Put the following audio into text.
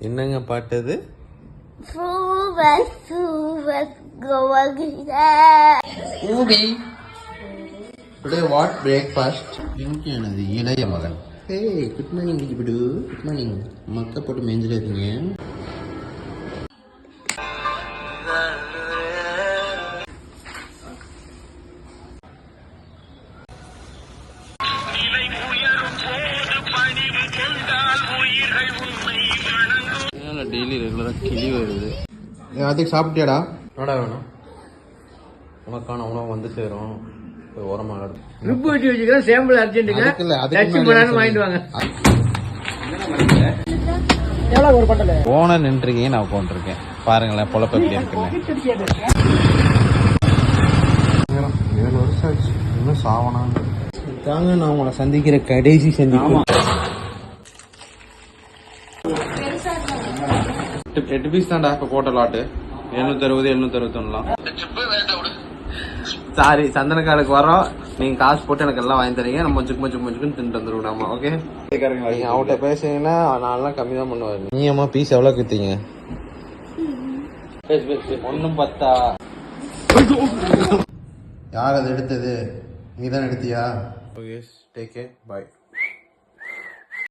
என்னங்க பாட்டு அது? Today what breakfast? என்னது இளைய மகன். Hey, good morning Bidu. Good morning. மக்க போட்டு மேஞ்சிடாதீங்க. டெய்லி ரெகுலராக கிளி வருது. அதுக்கு சாப்பிட்டியாடா? என்னடா வேணும்? உனக்கான உணவு வந்து சேரும். ஓரமாக ரிப்பு வச்சு வச்சுக்கிறேன். சேம்பிள் அர்ஜென்ட்டுங்க. வாங்கிட்டு வாங்க. போன நின்றுருக்கீங்க, நான் உட்காந்துருக்கேன். பாருங்களேன் பொழப்பு எப்படி இருக்குன்னு. 7 வருஷம் ஆச்சு இன்னும் சாவனான்னு தாங்க. நான் உங்களை சந்திக்கிற கடைசி சந்திப்பு. 8 பீஸ் தான்டா இப்போ போட்ட லாட்டு. 760 761 சாரி, சந்தனக்காலுக்கு வரோம். நீங்க காசு போட்டு எனக்கு எல்லாம் வாங்கி தரீங்க. நம்ம சும்மா தின்ட்டு வந்துருவோம். ஆமா ஓகே. நீங்க அவட்ட பேசுறீங்கன்னா நான்லாம் கம்மி தான் பண்ணுவாரு. நீ அம்மா பீஸ் எவ்வளவு வித்தீங்க? ஒன்னும் பத்தா. யார் அதை எடுத்தது? நீ தான் எடுத்தியா? Okay, take care, by.